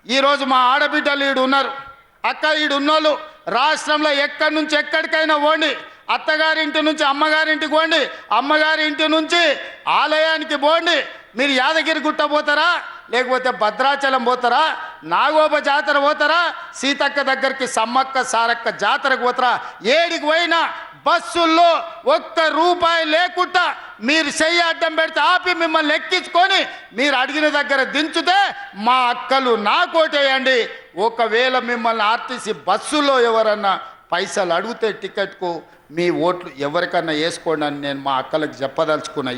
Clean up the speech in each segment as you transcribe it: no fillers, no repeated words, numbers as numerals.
ఈరోజు మా ఆడబిడ్డలు ఈడు ఉన్నారు, అక్క ఈడు ఉన్నోళ్ళు రాష్ట్రంలో ఎక్కడి నుంచి ఎక్కడికైనా పోండి, అత్తగారింటి నుంచి అమ్మగారింటికి పోండి, అమ్మగారి ఇంటి నుంచి ఆలయానికి పోండి. మీరు యాదగిరి గుట్ట పోతారా, లేకపోతే భద్రాచలం పోతారా, నాగోబ జాతర పోతారా, సీతక్క దగ్గరికి సమ్మక్క సారక్క జాతరకు పోతారా, ఏడికి పోయినా బస్సుల్లో ఒక్క రూపాయి లేకుండా మీరు చెయ్యి అడ్డం పెడితే ఆపి మిమ్మల్ని ఎక్కించుకొని మీరు అడిగిన దగ్గర దించితే మా అక్కలు నాకోటేయండి. ఒకవేళ మిమ్మల్ని ఆర్టీసీ బస్సులో ఎవరన్నా పైసలు అడిగితే టికెట్కు మీ ఓట్లు ఎవరికన్నా వేసుకోండి అని నేను మా అక్కలకు చెప్పదలుచుకున్నా.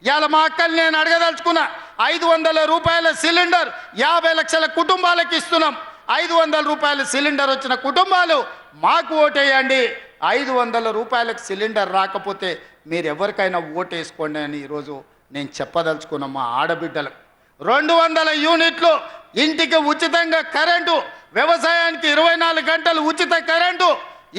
ఇవాళ మా అక్కలు నేను అడగదలుచుకున్నా. 500 రూపాయల సిలిండర్ 50 లక్షల కుటుంబాలకు ఇస్తున్నాం. 500 రూపాయల సిలిండర్ వచ్చిన కుటుంబాలు మాకు ఓటేయండి. 500 రూపాయలకు సిలిండర్ రాకపోతే మీరు ఎవరికైనా ఓటు వేసుకోండి అని ఈరోజు నేను చెప్పదలుచుకున్న మా ఆడబిడ్డలకు. 200 యూనిట్లు ఇంటికి ఉచితంగా కరెంటు, వ్యవసాయానికి 24 గంటలు ఉచిత కరెంటు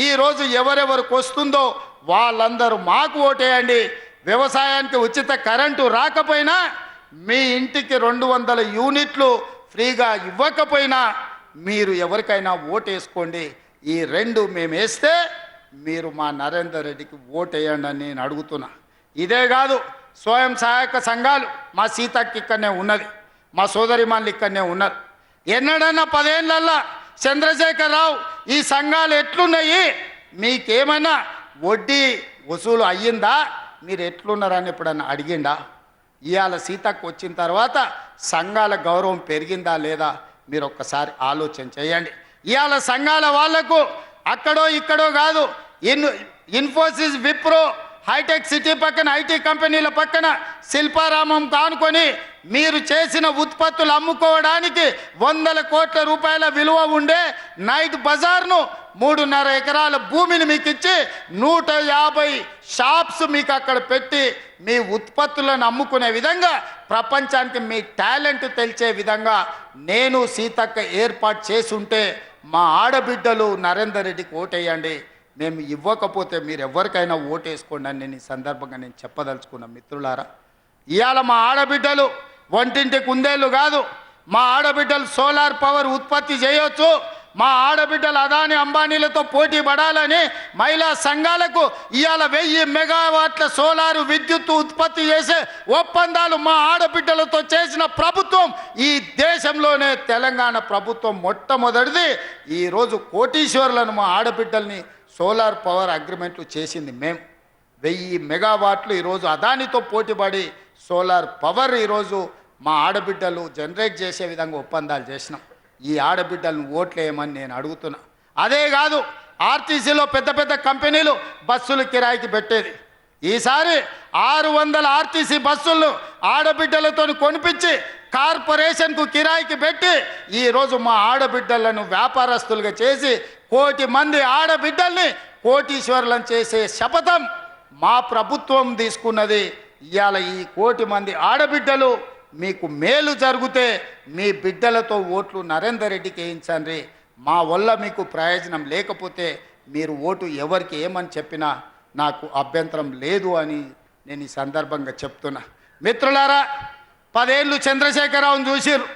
ఈరోజు ఎవరెవరికి వస్తుందో వాళ్ళందరూ మాకు ఓటేయండి. వ్యవసాయానికి ఉచిత కరెంటు రాకపోయినా మీ ఇంటికి 200 యూనిట్లు ఫ్రీగా ఇవ్వకపోయినా మీరు ఎవరికైనా ఓటేసుకోండి. ఈ రెండు మేము వేస్తే మీరు మా నరేందర్ రెడ్డికి ఓటేయండి అని నేను అడుగుతున్నా. ఇదే కాదు, స్వయం సహాయక సంఘాలు మా సీతకి ఇక్కడనే ఉన్నది, మా సోదరిమాన్లు ఇక్కడనే ఉన్నారు. ఎన్నడన్నా 10 ఏళ్ళల్లో చంద్రశేఖరరావు ఈ సంఘాలు ఎట్లున్నాయి, మీకేమైనా వడ్డీ వసూలు అయ్యిందా, మీరు ఎట్లున్నారని ఎప్పుడన్నా అడిగిండా? ఇవాళ సీతకు వచ్చిన తర్వాత సంఘాల గౌరవం పెరిగిందా లేదా మీరు ఒక్కసారి ఆలోచన చేయండి. ఇవాళ సంఘాల వాళ్లకు అక్కడో ఇక్కడో కాదు, ఇన్ఫోసిస్, విప్రో, హైటెక్ సిటీ పక్కన ఐటీ కంపెనీల పక్కన శిల్పారామం కానుకొని మీరు చేసిన ఉత్పత్తులు అమ్ముకోవడానికి 100 కోట్ల రూపాయల విలువ ఉండే నైట్ బజార్ను 3.5 ఎకరాల భూమిని మీకు ఇచ్చి 150 షాప్స్ మీకు అక్కడ పెట్టి మీ ఉత్పత్తులను అమ్ముకునే విధంగా ప్రపంచానికి మీ టాలెంట్ తెలిసే విధంగా నేను సీతక్క ఏర్పాటు చేసుంటే మా ఆడబిడ్డలు నరేందర్ రెడ్డికి ఓటేయండి, మేము ఇవ్వకపోతే మీరు ఎవరికైనా ఓటేసుకోండి అని నేను ఈ సందర్భంగా నేను చెప్పదలుచుకున్న. మిత్రులారా, ఇవాళ మా ఆడబిడ్డలు వంటింటి కుందేళ్ళు కాదు, మా ఆడబిడ్డలు సోలార్ పవర్ ఉత్పత్తి చేయొచ్చు. మా ఆడబిడ్డలు అదాని అంబానీలతో పోటీ పడాలని మహిళా సంఘాలకు ఇవాళ 1000 మెగావాట్ల సోలారు విద్యుత్ ఉత్పత్తి చేసే ఒప్పందాలు మా ఆడబిడ్డలతో చేసిన ప్రభుత్వం ఈ దేశంలోనే తెలంగాణ ప్రభుత్వం మొట్టమొదటిది. ఈరోజు కోటీశ్వర్లను మా ఆడబిడ్డల్ని సోలార్ పవర్ అగ్రిమెంట్లు చేసింది మేము. 1000 మెగావాట్లు ఈరోజు అదానితో పోటీపడి సోలార్ పవర్ ఈరోజు మా ఆడబిడ్డలు జనరేట్ చేసే విధంగా ఒప్పందాలు చేసినాం. ఈ ఆడబిడ్డలను ఓట్లేయమని నేను అడుగుతున్నా. అదే కాదు, ఆర్టీసీలో పెద్ద పెద్ద కంపెనీలు బస్సులు కిరాయికి పెట్టేది. ఈసారి 600 ఆర్టీసీ బస్సులను ఆడబిడ్డలతో కొనిపించి కార్పొరేషన్కు కిరాయికి పెట్టి ఈరోజు మా ఆడబిడ్డలను వ్యాపారస్తులుగా చేసి 1 కోటి మంది ఆడబిడ్డల్ని కోటీశ్వరులను చేసే శపథం మా ప్రభుత్వం తీసుకున్నది. ఇవాళ ఈ 1 కోటి మంది ఆడబిడ్డలు మీకు మేలు జరిగితే మీ బిడ్డలతో ఓట్లు నరేందర్ రెడ్డికి వేయించండి. మా వల్ల మీకు ప్రయోజనం లేకపోతే మీరు ఓటు ఎవరికి ఏమని చెప్పినా నాకు అభ్యంతరం లేదు అని నేను ఈ సందర్భంగా చెప్తున్నా. మిత్రులారా, 10 ఏళ్ళు చంద్రశేఖరరావును చూసిర్రు.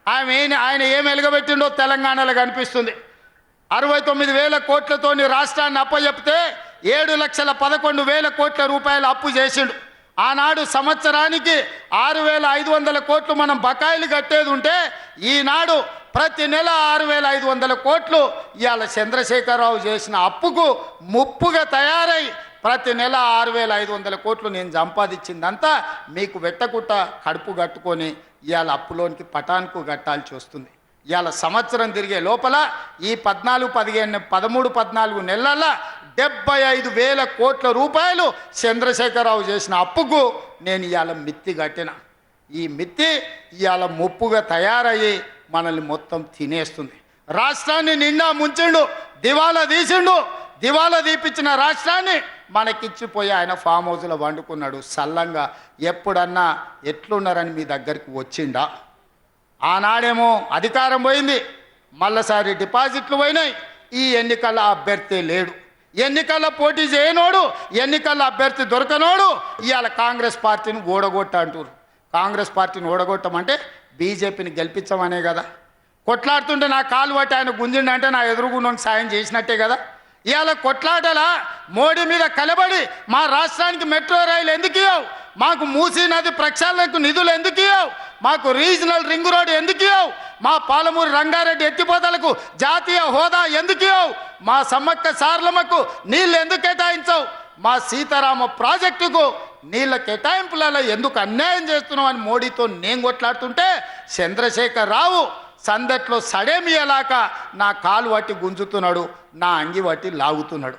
ఆయన ఏం వెలుగబెట్టిండో తెలంగాణలో కనిపిస్తుంది. 69,000 కోట్లతోని రాష్ట్రాన్ని అప్పచెప్తే 7,11,000 కోట్ల రూపాయలు అప్పు చేసిండు. ఆనాడు సంవత్సరానికి 6,500 కోట్లు మనం బకాయిలు కట్టేది ఉంటే ఈనాడు ప్రతి నెల 6,500 కోట్లు ఇవాళ చంద్రశేఖరరావు చేసిన అప్పుకు ముప్పుగా తయారై ప్రతి నెల 6,500 కోట్లు నేను సంపాదించిందంతా మీకు వెట్టకుట్ట కడుపు కట్టుకొని ఇవాళ అప్పులోనికి పటాన్కు కట్టాల్సి వస్తుంది. ఇవాళ సంవత్సరం తిరిగే లోపల ఈ 13-14 నెలల 75,000 కోట్ల రూపాయలు చంద్రశేఖరరావు చేసిన అప్పుకు నేను ఇవాళ మిత్తి కట్టిన. ఈ మిత్తి ఇవాళ ముప్పుగా తయారయ్యి మనల్ని మొత్తం తినేస్తుంది. రాష్ట్రాన్ని నిండా ముంచిండు, దివాలా తీసిండు. దివాలా తీపించిన రాష్ట్రాన్ని మనకిచ్చిపోయి ఆయన ఫామ్ హౌస్లో వండుకున్నాడు. సల్లంగా ఎప్పుడన్నా ఎట్లున్నారని మీ దగ్గరికి వచ్చిండా? ఆనాడేమో అధికారం పోయింది, మళ్ళీసారి డిపాజిట్లు పోయినాయి. ఈ ఎన్నికల అభ్యర్థి లేడు, ఎన్నికల్లో పోటీ చేయనోడు, ఎన్నికల్లో అభ్యర్థి దొరకనోడు ఇవాళ కాంగ్రెస్ పార్టీని ఓడగొట్ట అంటారు. కాంగ్రెస్ పార్టీని ఓడగొట్టమంటే బీజేపీని గెలిపించమనే కదా. కొట్లాడుతుంటే నా కాలు పట్టి ఆయన గుంజిండంటే నా ఎదురుగుండోనికి సాయం చేసినట్టే కదా. ఇవాళ కొట్లాటలా మోడీ మీద కలబడి మా రాష్ట్రానికి మెట్రో రైలు ఎందుకు ఇవ్వవు, మాకు మూసీ నది ప్రక్షాళనకు నిధులు ఎందుకు ఇవ్వవు, మాకు రీజనల్ రింగ్ రోడ్ ఎందుకు ఇవ్వవు, మా పాలమూరు రంగారెడ్డి ఎత్తిపోతలకు జాతీయ హోదా ఎందుకు ఇవ్వవు, మా సమ్మక్క సారలమ్మకు నీళ్ళు ఎందుకు కేటాయించవు, మా సీతారామ ప్రాజెక్టుకు నీళ్ళ కేటాయింపులలో ఎందుకు అన్యాయం చేస్తున్నావు అని మోడీతో నేను కొట్లాడుతుంటే చంద్రశేఖర్ రావు సందట్లో సడేమియలాక నా కాలు పట్టి గుంజుతున్నాడు, నా అంగి పట్టి లాగుతున్నాడు.